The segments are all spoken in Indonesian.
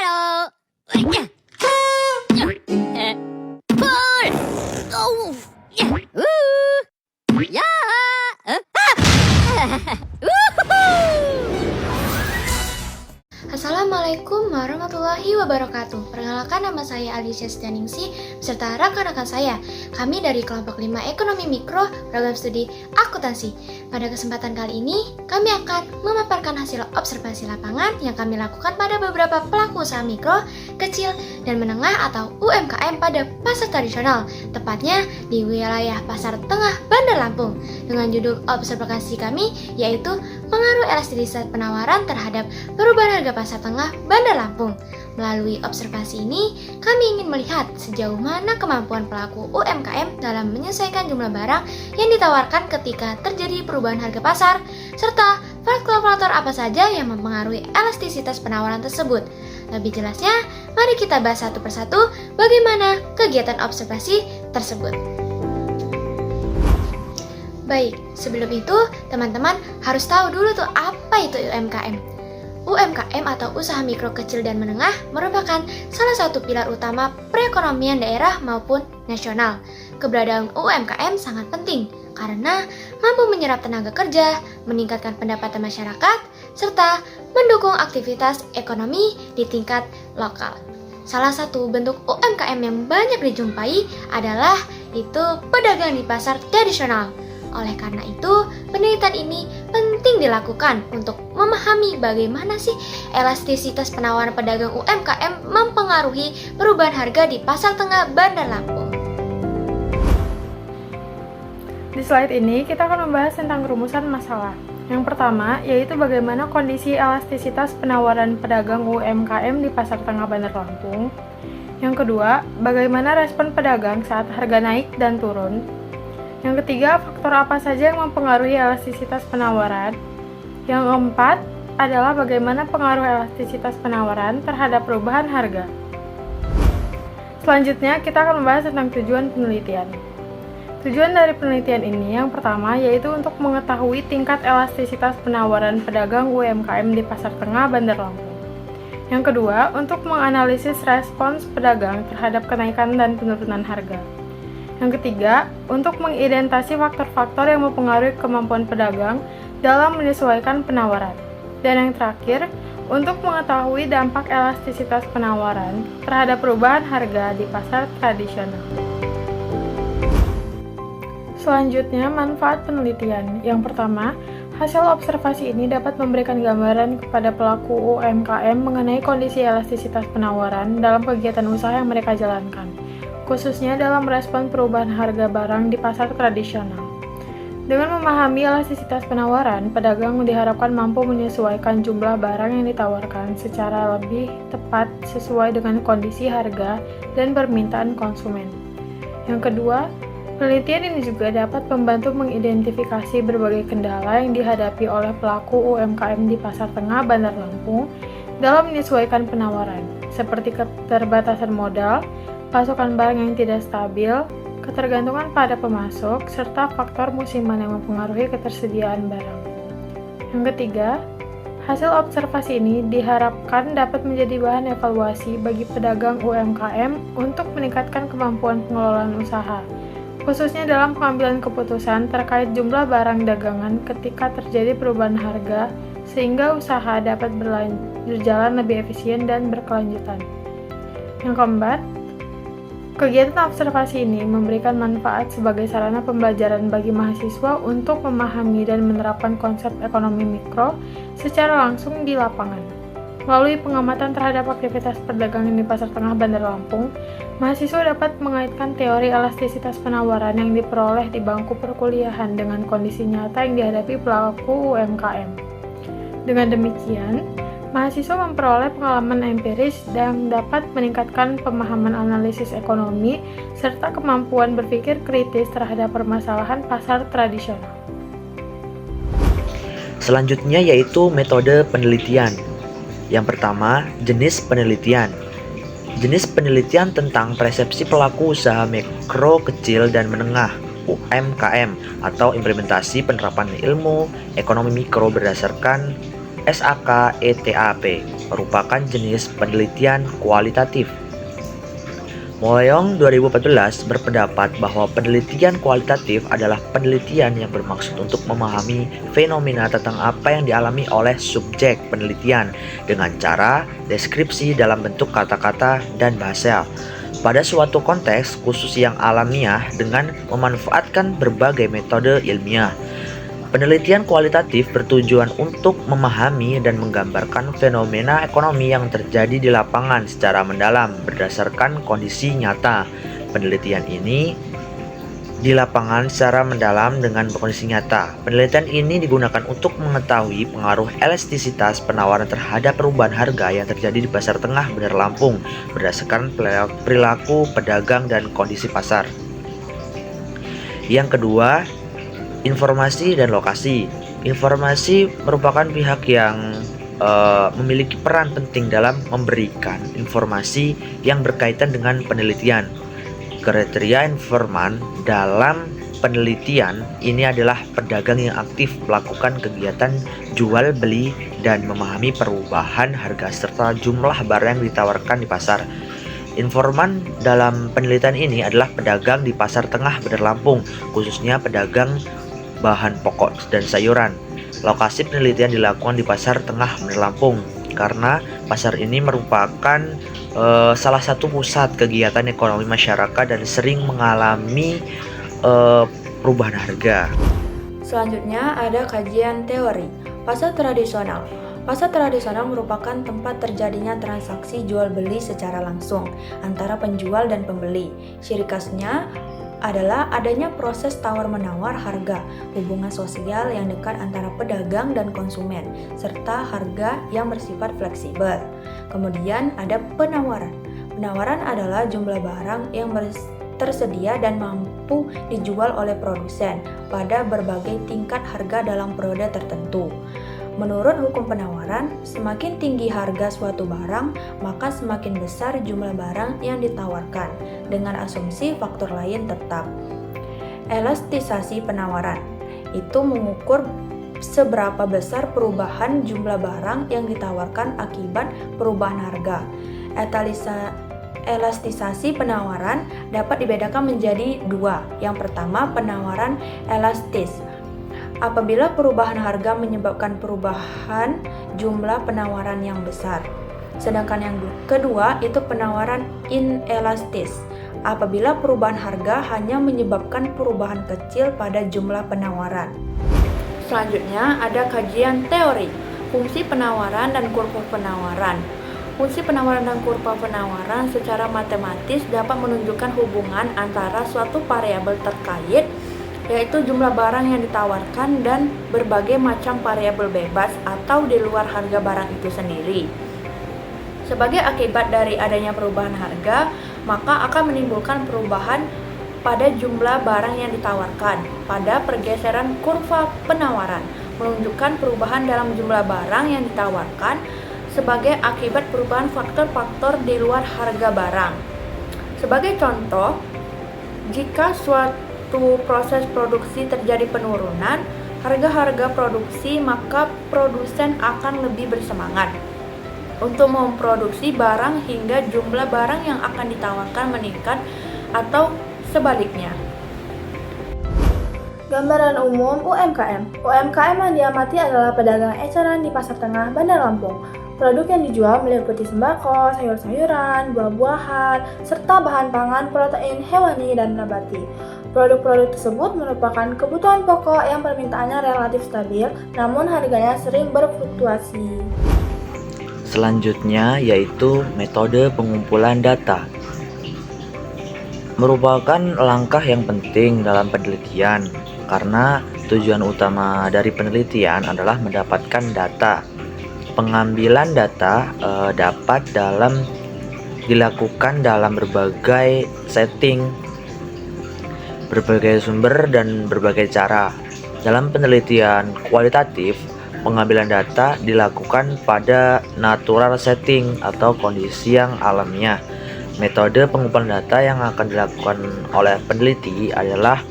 Halo. Pul. Oh. Ya. Assalamualaikum warahmatullahi wabarakatuh. Perkenalkan, nama saya Alicia Setianingsih beserta rekan-rekan saya. Kami dari kelompok 5 Ekonomi Mikro, program studi akuntansi. Pada kesempatan kali ini, kami akan memaparkan hasil observasi lapangan yang kami lakukan pada beberapa pelaku usaha mikro, kecil, dan menengah atau UMKM pada pasar tradisional, tepatnya di wilayah Pasar Tengah, Bandar Lampung. Dengan judul observasi kami yaitu pengaruh elastisitas penawaran terhadap perubahan harga Pasar Tengah, Bandar Lampung. Melalui observasi ini, kami ingin melihat sejauh mana kemampuan pelaku UMKM dalam menyesuaikan jumlah barang yang ditawarkan ketika terjadi perubahan harga pasar, serta faktor-faktor apa saja yang mempengaruhi elastisitas penawaran tersebut. Lebih jelasnya, mari kita bahas satu persatu bagaimana kegiatan observasi tersebut. Baik, sebelum itu teman-teman harus tahu dulu tuh apa itu UMKM. UMKM atau usaha mikro kecil dan menengah merupakan salah satu pilar utama perekonomian daerah maupun nasional. Keberadaan UMKM sangat penting karena mampu menyerap tenaga kerja, meningkatkan pendapatan masyarakat, serta mendukung aktivitas ekonomi di tingkat lokal. Salah satu bentuk UMKM yang banyak dijumpai adalah itu pedagang di pasar tradisional. Oleh karena itu, penelitian ini penting dilakukan untuk memahami bagaimana sih elastisitas penawaran pedagang UMKM mempengaruhi perubahan harga di Pasar Tengah, Bandar Lampung. Di slide ini, kita akan membahas tentang rumusan masalah. Yang pertama, yaitu bagaimana kondisi elastisitas penawaran pedagang UMKM di Pasar Tengah, Bandar Lampung. Yang kedua, bagaimana respon pedagang saat harga naik dan turun. Yang ketiga, faktor apa saja yang mempengaruhi elastisitas penawaran. Yang keempat adalah bagaimana pengaruh elastisitas penawaran terhadap perubahan harga. Selanjutnya, kita akan membahas tentang tujuan penelitian. Tujuan dari penelitian ini yang pertama yaitu untuk mengetahui tingkat elastisitas penawaran pedagang UMKM di Pasar Tengah, Bandar Lampung. Yang kedua, untuk menganalisis respons pedagang terhadap kenaikan dan penurunan harga. Yang ketiga, untuk mengidentifikasi faktor-faktor yang mempengaruhi kemampuan pedagang dalam menyesuaikan penawaran. Dan yang terakhir, untuk mengetahui dampak elastisitas penawaran terhadap perubahan harga di pasar tradisional. Selanjutnya, manfaat penelitian. Yang pertama, hasil observasi ini dapat memberikan gambaran kepada pelaku UMKM mengenai kondisi elastisitas penawaran dalam kegiatan usaha yang mereka jalankan, khususnya dalam merespon perubahan harga barang di pasar tradisional. Dengan memahami elastisitas penawaran, pedagang diharapkan mampu menyesuaikan jumlah barang yang ditawarkan secara lebih tepat sesuai dengan kondisi harga dan permintaan konsumen. Yang kedua, penelitian ini juga dapat membantu mengidentifikasi berbagai kendala yang dihadapi oleh pelaku UMKM di Pasar Tengah, Bandar Lampung dalam menyesuaikan penawaran, seperti keterbatasan modal, pasokan barang yang tidak stabil, ketergantungan pada pemasok, serta faktor musiman yang mempengaruhi ketersediaan barang. Yang ketiga, hasil observasi ini diharapkan dapat menjadi bahan evaluasi bagi pedagang UMKM untuk meningkatkan kemampuan pengelolaan usaha, khususnya dalam pengambilan keputusan terkait jumlah barang dagangan ketika terjadi perubahan harga, sehingga usaha dapat berjalan lebih efisien dan berkelanjutan. Yang keempat, kegiatan observasi ini memberikan manfaat sebagai sarana pembelajaran bagi mahasiswa untuk memahami dan menerapkan konsep ekonomi mikro secara langsung di lapangan. Melalui pengamatan terhadap aktivitas perdagangan di Pasar Tengah, Bandar Lampung, mahasiswa dapat mengaitkan teori elastisitas penawaran yang diperoleh di bangku perkuliahan dengan kondisi nyata yang dihadapi pelaku UMKM. Dengan demikian, mahasiswa memperoleh pengalaman empiris dan dapat meningkatkan pemahaman analisis ekonomi serta kemampuan berpikir kritis terhadap permasalahan pasar tradisional. Selanjutnya yaitu metode penelitian. Yang pertama, jenis penelitian. Jenis penelitian tentang persepsi pelaku usaha mikro, kecil, dan menengah UMKM atau implementasi penerapan ilmu ekonomi mikro berdasarkan SAK ETAP. merupakan jenis penelitian kualitatif. Moyong 2014 berpendapat bahwa penelitian kualitatif adalah penelitian yang bermaksud untuk memahami fenomena tentang apa yang dialami oleh subjek penelitian dengan cara deskripsi dalam bentuk kata-kata dan bahasa pada suatu konteks khusus yang alamiah dengan memanfaatkan berbagai metode ilmiah. Penelitian kualitatif bertujuan untuk memahami dan menggambarkan fenomena ekonomi yang terjadi di lapangan secara mendalam berdasarkan kondisi nyata. Penelitian ini di lapangan secara mendalam dengan kondisi nyata. Penelitian ini digunakan untuk mengetahui pengaruh elastisitas penawaran terhadap perubahan harga yang terjadi di pasar tengah Bandar Lampung berdasarkan perilaku pedagang dan kondisi pasar. Yang kedua, informasi dan lokasi. Informasi merupakan pihak yang memiliki peran penting dalam memberikan informasi yang berkaitan dengan penelitian. Kriteria informan dalam penelitian ini adalah pedagang yang aktif melakukan kegiatan jual beli dan memahami perubahan harga serta jumlah barang yang ditawarkan di pasar. Informan dalam penelitian ini adalah pedagang di pasar tengah Bandar Lampung, khususnya pedagang bahan pokok dan sayuran. Lokasi penelitian dilakukan di pasar tengah Bandar Lampung karena pasar ini merupakan salah satu pusat kegiatan ekonomi masyarakat dan sering mengalami perubahan harga. Selanjutnya ada kajian teori. Pasar tradisional. Pasar tradisional merupakan tempat terjadinya transaksi jual beli secara langsung antara penjual dan pembeli. Ciri khasnya adalah adanya proses tawar-menawar harga, hubungan sosial yang dekat antara pedagang dan konsumen, serta harga yang bersifat fleksibel. Kemudian ada penawaran. Penawaran adalah jumlah barang yang tersedia dan mampu dijual oleh produsen pada berbagai tingkat harga dalam periode tertentu. Menurut hukum penawaran, semakin tinggi harga suatu barang, maka semakin besar jumlah barang yang ditawarkan, dengan asumsi faktor lain tetap. Elastisasi penawaran itu mengukur seberapa besar perubahan jumlah barang yang ditawarkan akibat perubahan harga. Elastisasi penawaran dapat dibedakan menjadi dua. Yang pertama, penawaran elastis. Apabila perubahan harga menyebabkan perubahan jumlah penawaran yang besar. Sedangkan yang kedua itu penawaran inelastis. Apabila perubahan harga hanya menyebabkan perubahan kecil pada jumlah penawaran. Selanjutnya ada kajian teori, fungsi penawaran dan kurva penawaran. Fungsi penawaran dan kurva penawaran secara matematis dapat menunjukkan hubungan antara suatu variabel terkait, yaitu jumlah barang yang ditawarkan dan berbagai macam variabel bebas atau di luar harga barang itu sendiri. Sebagai akibat dari adanya perubahan harga, maka akan menimbulkan perubahan pada jumlah barang yang ditawarkan. Pada pergeseran kurva penawaran menunjukkan perubahan dalam jumlah barang yang ditawarkan sebagai akibat perubahan faktor-faktor di luar harga barang. Sebagai contoh, jika suatu proses produksi terjadi penurunan harga-harga produksi, maka produsen akan lebih bersemangat untuk memproduksi barang hingga jumlah barang yang akan ditawarkan meningkat atau sebaliknya. Gambaran umum UMKM. UMKM yang diamati adalah pedagang eceran di Pasar Tengah Bandar Lampung. Produk yang dijual meliputi sembako, sayur-sayuran, buah-buahan, serta bahan pangan, protein hewani dan nabati. Produk-produk tersebut merupakan kebutuhan pokok yang permintaannya relatif stabil, namun harganya sering berfluktuasi. Selanjutnya yaitu metode pengumpulan data. Merupakan langkah yang penting dalam penelitian karena tujuan utama dari penelitian adalah mendapatkan data. Pengambilan data dapat dilakukan dalam berbagai setting, berbagai sumber dan berbagai cara. Dalam penelitian kualitatif, pengambilan data dilakukan pada natural setting atau kondisi yang alamiah. Metode pengumpulan data yang akan dilakukan oleh peneliti adalah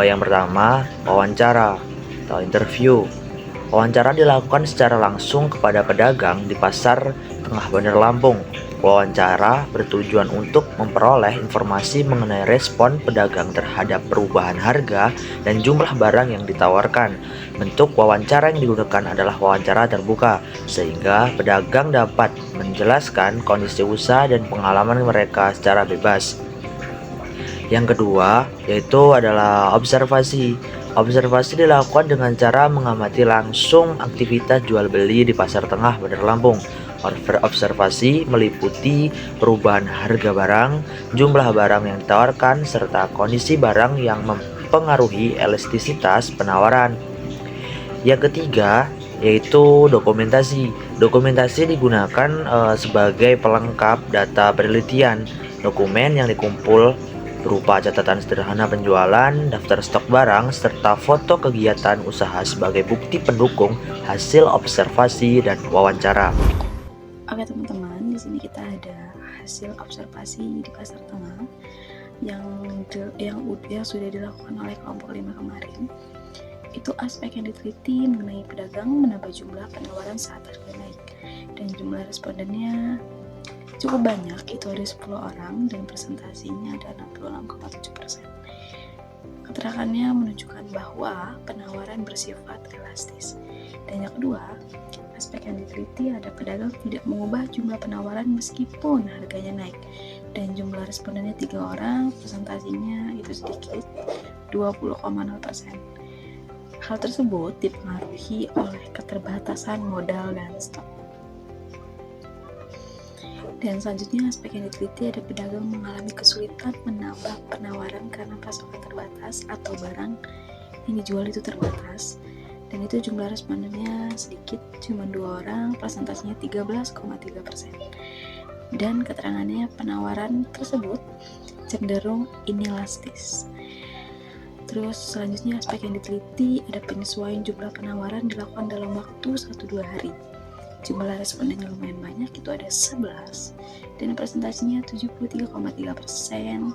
yang pertama, wawancara atau interview. Wawancara dilakukan secara langsung kepada pedagang di pasar Tengah Bandar Lampung. Wawancara bertujuan untuk memperoleh informasi mengenai respon pedagang terhadap perubahan harga dan jumlah barang yang ditawarkan. Bentuk wawancara yang digunakan adalah wawancara terbuka, sehingga pedagang dapat menjelaskan kondisi usaha dan pengalaman mereka secara bebas. Yang kedua, yaitu adalah observasi. Observasi dilakukan dengan cara mengamati langsung aktivitas jual beli di Pasar Tengah Bandar Lampung. Observasi meliputi perubahan harga barang, jumlah barang yang ditawarkan, serta kondisi barang yang mempengaruhi elastisitas penawaran. Yang ketiga, yaitu dokumentasi. Dokumentasi digunakan sebagai pelengkap data penelitian. Dokumen yang dikumpul berupa catatan sederhana penjualan, daftar stok barang, serta foto kegiatan usaha sebagai bukti pendukung hasil observasi dan wawancara. Oke teman-teman, di sini kita ada hasil observasi di Pasar Tengah yang sudah dilakukan oleh kelompok 5 kemarin. Itu aspek yang diteliti mengenai pedagang menambah jumlah penawaran saat harga naik, dan jumlah respondennya cukup banyak, itu ada 10 orang dan presentasinya ada 66,7%. Keterangannya menunjukkan bahwa penawaran bersifat elastis. Dan yang kedua, aspek yang diteliti ada pedagang tidak mengubah jumlah penawaran meskipun harganya naik, dan jumlah respondennya 3 orang, presentasinya itu sedikit 20,0%. Hal tersebut dipengaruhi oleh keterbatasan modal dan stok. Dan selanjutnya, aspek yang diteliti ada pedagang mengalami kesulitan menambah penawaran karena pasokan terbatas atau barang yang dijual itu terbatas, dan itu jumlah respondennya sedikit, cuma 2 orang, presentasinya 13,3%. Dan keterangannya penawaran tersebut cenderung inelastis. Terus selanjutnya, aspek yang diteliti ada penyesuaian jumlah penawaran dilakukan dalam waktu 1-2 hari. Jumlah respondennya lumayan banyak, itu ada 11, dan presentasinya 73,3%.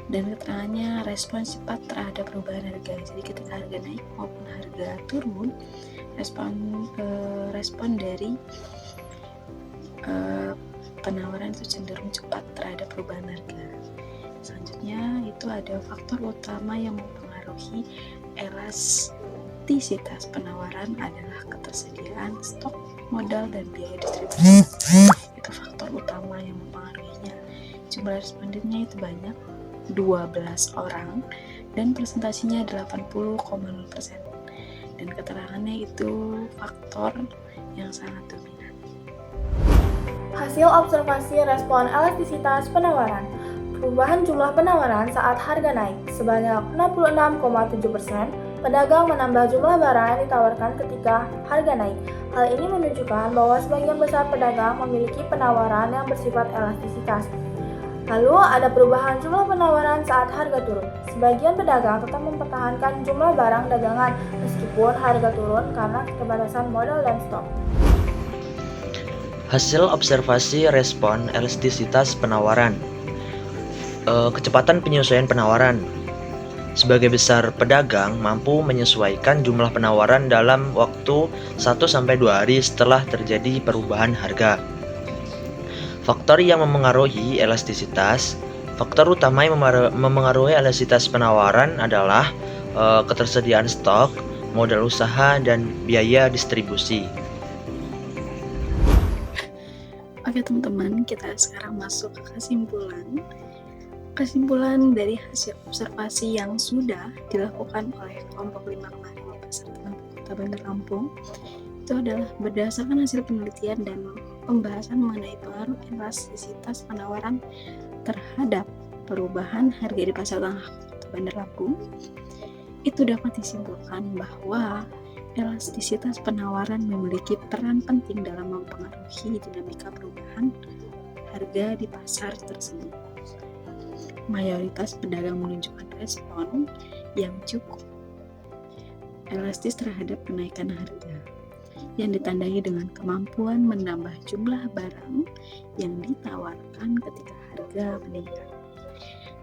Dan keterangannya respon cepat terhadap perubahan harga. Jadi ketika harga naik maupun harga turun, respon dari penawaran itu cenderung cepat terhadap perubahan harga. Selanjutnya itu ada faktor utama yang mempengaruhi elastisitas penawaran adalah ketersediaan stok, modal, dan biaya distribusi. Itu faktor utama yang mempengaruhinya. Jumlah respondennya itu banyak, 12 orang, dan presentasinya 80,0%. Dan keterangannya itu faktor yang sangat dominan. Hasil observasi respon elastisitas penawaran. Perubahan jumlah penawaran saat harga naik sebanyak 66,7%. Pedagang menambah jumlah barang yang ditawarkan ketika harga naik. Hal ini menunjukkan bahwa sebagian besar pedagang memiliki penawaran yang bersifat elastisitas. Lalu ada perubahan jumlah penawaran saat harga turun. Sebagian pedagang tetap mempertahankan jumlah barang dagangan meskipun harga turun karena keterbatasan modal dan stok. Hasil observasi respon elastisitas penawaran. Kecepatan penyesuaian penawaran. Sebagai besar pedagang mampu menyesuaikan jumlah penawaran dalam waktu 1-2 hari setelah terjadi perubahan harga. Faktor yang memengaruhi elastisitas. Faktor utama yang memengaruhi elastisitas penawaran adalah ketersediaan stok, modal usaha, dan biaya distribusi. Oke teman-teman, kita sekarang masuk ke kesimpulan dari hasil observasi yang sudah dilakukan oleh kelompok 5 kemarin di Pasar Tengah Kota Bandar Lampung. Itu adalah berdasarkan hasil penelitian dan pembahasan mengenai pengaruh elastisitas penawaran terhadap perubahan harga di Pasar Tengah Kota Bandar Lampung. Itu dapat disimpulkan bahwa elastisitas penawaran memiliki peran penting dalam mempengaruhi dinamika perubahan harga di pasar tersebut. Mayoritas pedagang menunjukkan respon yang cukup elastis terhadap kenaikan harga, yang ditandai dengan kemampuan menambah jumlah barang yang ditawarkan ketika harga meningkat.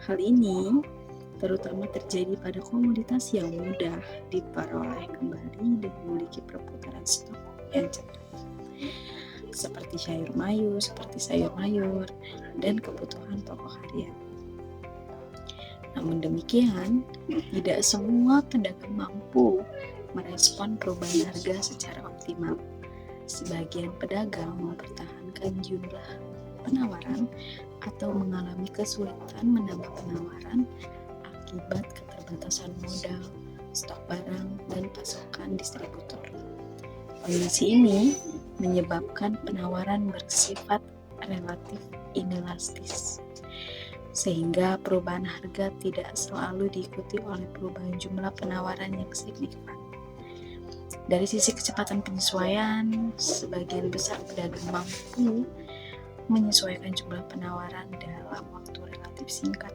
Hal ini terutama terjadi pada komoditas yang mudah diperoleh kembali dan memiliki perputaran stok yang cepat. seperti sayur mayur, dan kebutuhan pokok harian. Namun demikian, tidak semua pedagang mampu merespon perubahan harga secara optimal. Sebagian pedagang mempertahankan jumlah penawaran atau mengalami kesulitan menambah penawaran akibat keterbatasan modal, stok barang, dan pasokan distributor. Kondisi ini menyebabkan penawaran bersifat relatif inelastis, sehingga perubahan harga tidak selalu diikuti oleh perubahan jumlah penawaran yang signifikan. Dari sisi kecepatan penyesuaian, sebagian besar pedagang mampu menyesuaikan jumlah penawaran dalam waktu relatif singkat,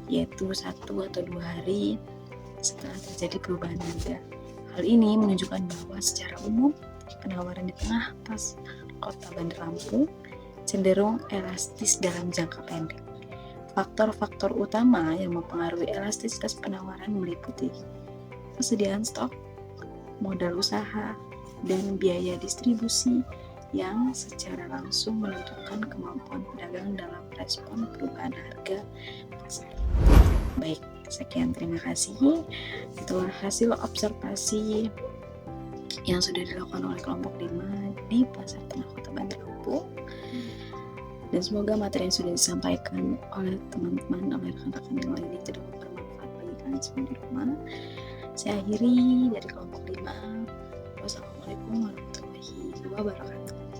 yaitu 1 atau 2 hari setelah terjadi perubahan harga. Hal ini menunjukkan bahwa secara umum penawaran di tengah pas kota Bandar Lampung cenderung elastis dalam jangka pendek. Faktor-faktor utama yang mempengaruhi elastisitas penawaran meliputi kesediaan stok, modal usaha, dan biaya distribusi yang secara langsung menentukan kemampuan pedagang dalam respon perubahan harga pasar. Baik, sekian, terima kasih. Itulah hasil observasi yang sudah dilakukan oleh kelompok 5 di Pasar Tengah Kota Bandar Lampung. Dan semoga materi yang sudah disampaikan oleh teman-teman, oleh rekan-rekan yang lain itu dapat bermanfaat bagi kalian semua di rumah. Saya akhiri dari kelompok 5. Wassalamualaikum warahmatullahi wabarakatuh.